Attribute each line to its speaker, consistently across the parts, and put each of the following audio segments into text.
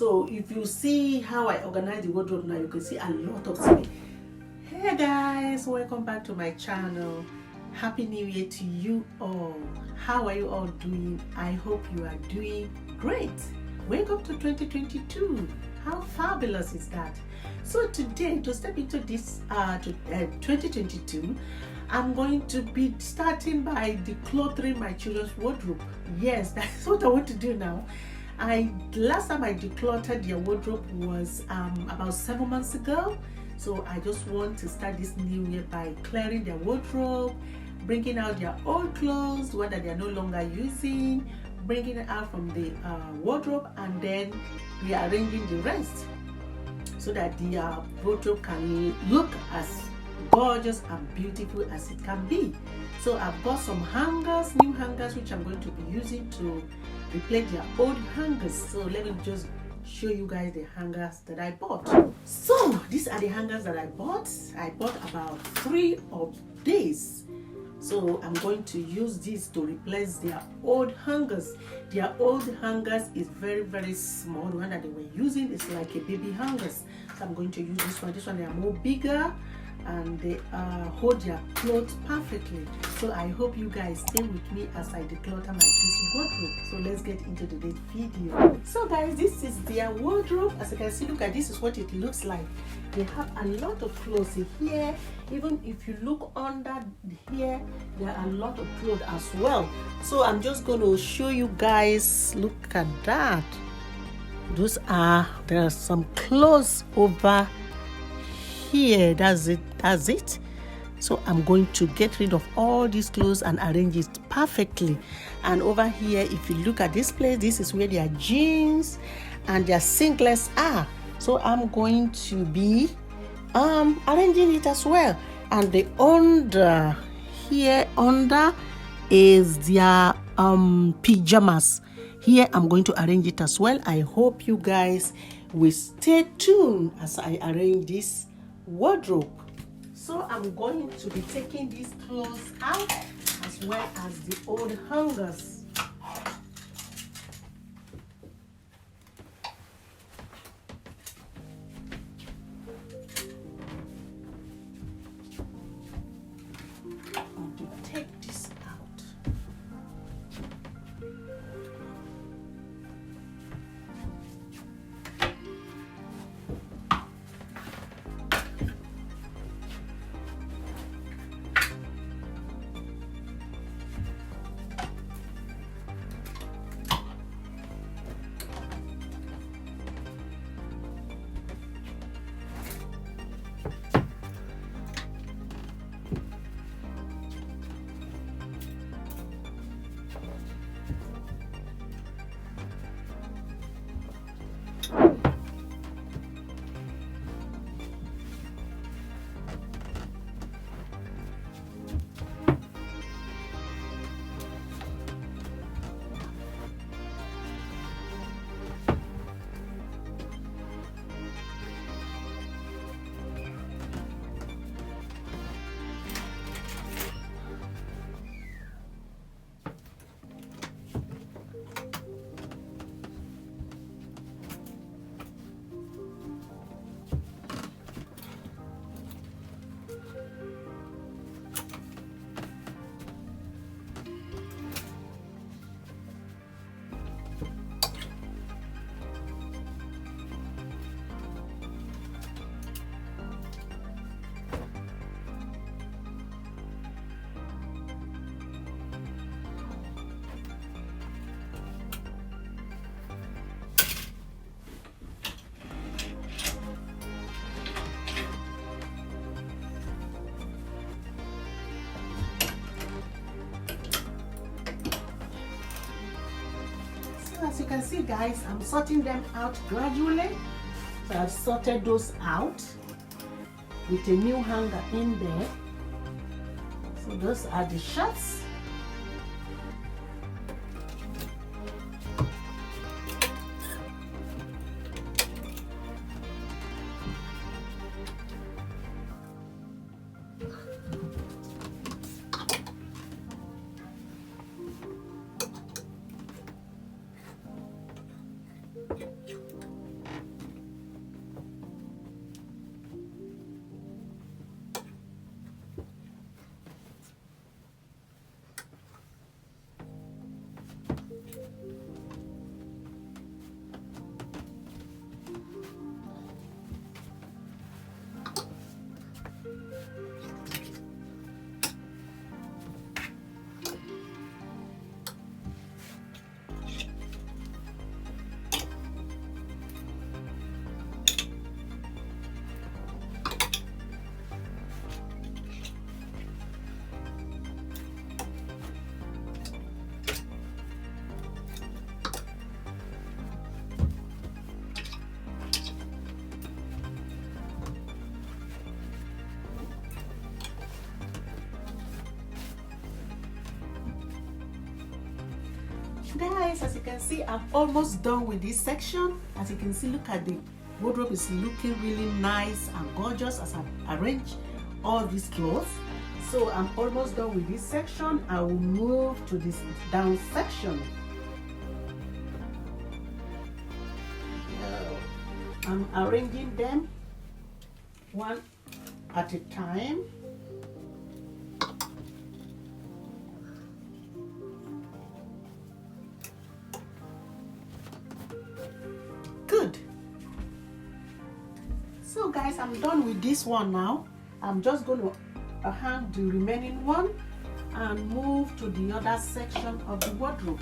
Speaker 1: So if you see how I organize the wardrobe now, you can see a lot of space. Hey guys, welcome back to my channel. Happy New Year to you all. How are you all doing? I hope you are doing great. Welcome to 2022. How fabulous is that? So today, to step into this 2022, I'm going to be starting by decluttering my children's wardrobe. Yes, that's what I want to do now. Last time I decluttered their wardrobe was about 7 months ago. So I just want to start this new year by clearing their wardrobe, bringing out their old clothes, the one that they are no longer using, bringing it out from the wardrobe, and then rearranging the rest so that the wardrobe can look as gorgeous and beautiful as it can be. So I've got some hangers, new hangers, which I'm going to be using to replace their old hangers. So let me just show you guys the hangers that I bought. So these are the hangers that I bought. I bought about 3 of these. So I'm going to use this to replace their old hangers. Their old hangers is very, very small. The one that they were using is like a baby hangers. So I'm going to use this one. This one they are more bigger and they hold their clothes perfectly. So I hope you guys stay with me as I declutter my kids' wardrobe. So let's get into today's video. So guys, this is their wardrobe. As you can see, look at this is what it looks like. They have a lot of clothes here. Even if you look under here, there are a lot of clothes as well. So I'm just going to show you guys. Look at that. There are some clothes over here. That's it. So I'm going to get rid of all these clothes and arrange it perfectly. And over here, if you look at this place, this is where their jeans and their singlets are. So I'm going to be arranging it as well. And the under is their pajamas. Here I'm going to arrange it as well. I hope you guys will stay tuned as I arrange this wardrobe. So I'm going to be taking these clothes out as well as the old hangers. I'm going to take this out. As you can see guys, I'm sorting them out gradually. So I've sorted those out with a new hanger in there. So those are the shirts. Guys, as you can see, I'm almost done with this section. As you can see, look at the wardrobe is looking really nice and gorgeous as I arrange all these clothes. So I'm almost done with this section. I will move to this down section. I'm arranging them one at a time. Good. So guys, I'm done with this one now. I'm just going to hang the remaining one and move to the other section of the wardrobe.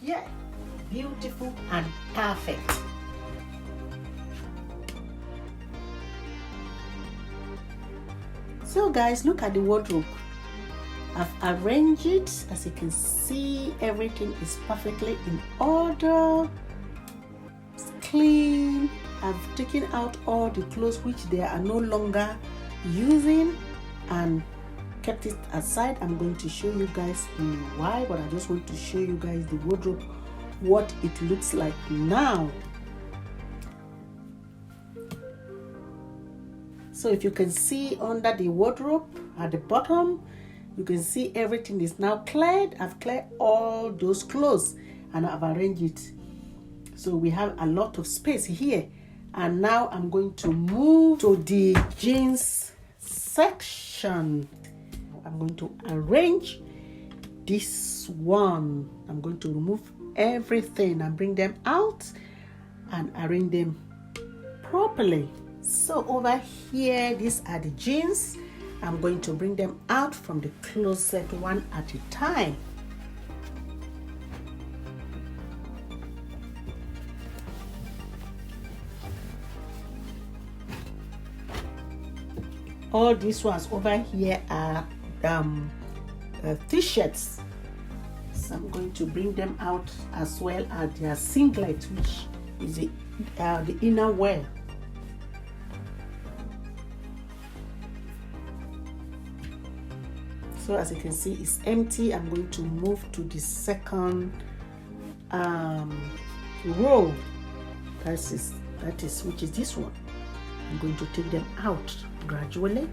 Speaker 1: Yeah, beautiful and perfect. So guys, look at the wardrobe. I've arranged it. As you can see, everything is perfectly in order. It's clean. I've taken out all the clothes which they are no longer using and kept it aside. I'm going to show you guys in a while, but I just want to show you guys the wardrobe, what it looks like now. So if you can see under the wardrobe at the bottom, you can see everything is now cleared. I've cleared all those clothes and I've arranged it. So we have a lot of space here. And now I'm going to move to the jeans section. I'm going to arrange this one. I'm going to remove everything and bring them out and arrange them properly. So over here, these are the jeans. I'm going to bring them out from the closet one at a time. All these ones over here are t-shirts. So I'm going to bring them out as well as their singlet, which is the inner wear. So as you can see, it's empty. I'm going to move to the second row. That is which is this one. I'm going to take them out gradually.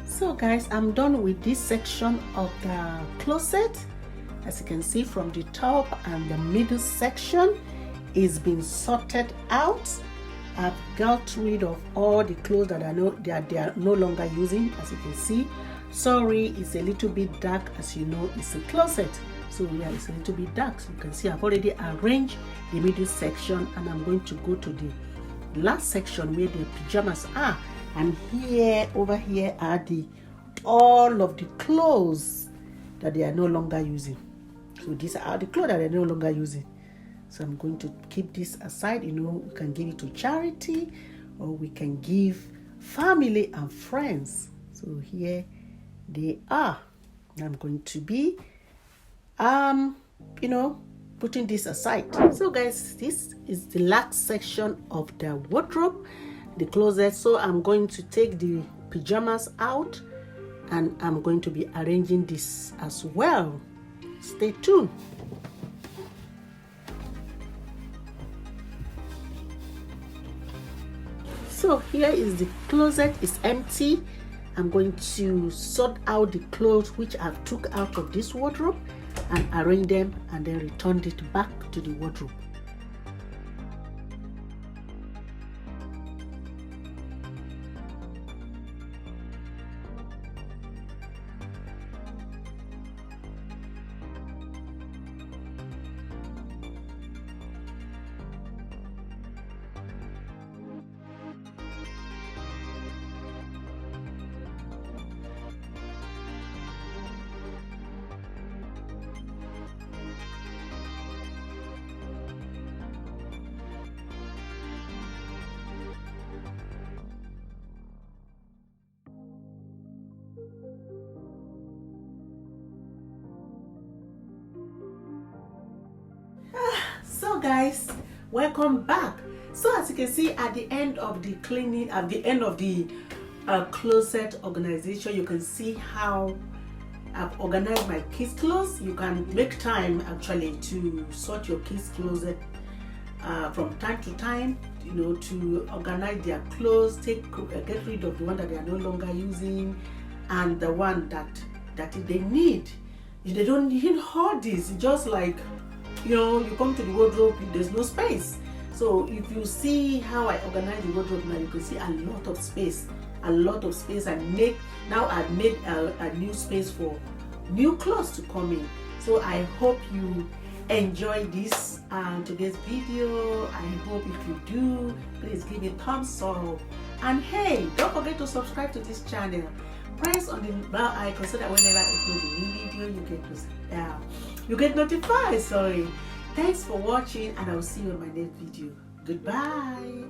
Speaker 1: So guys, I'm done with this section of the closet. As you can see, from the top and the middle section is being sorted out. I've got rid of all the clothes that I know they are no longer using. As you can see, sorry, it's a little bit dark. As you know, it's a closet, so yeah, it's a little bit dark. So you can see I've already arranged the middle section, and I'm going to go to the last section where the pajamas are. And here, over here are all of the clothes that they are no longer using. So these are the clothes that they're no longer using. So I'm going to keep this aside. You know, we can give it to charity, or we can give family and friends. So here they are. I'm going to be, putting this aside. So guys, this is the last section of the wardrobe, the closet. So I'm going to take the pajamas out, and I'm going to be arranging this as well. Stay tuned. So here is the closet. It's empty. I'm going to sort out the clothes which I've took out of this wardrobe, and arrange them and then returned it back to the wardrobe. So guys, welcome back. So as you can see, at the end of the cleaning, at the end of the closet organization, you can see how I've organized my kids' clothes. You can make time actually to sort your kids' closet from time to time, you know, to organize their clothes, get rid of the one that they are no longer using, and the one that they need. They don't need all this. It's just like, you know, you come to the wardrobe, there's no space. So if you see how I organize the wardrobe now, you can see a lot of space. I've made a new space for new clothes to come in. So I hope you enjoy this today's video. I hope if you do, please give it a thumbs up. And hey, don't forget to subscribe to this channel. Press on the bell icon so that whenever I upload a new video, you get notified. Sorry. Thanks for watching, and I will see you in my next video. Goodbye.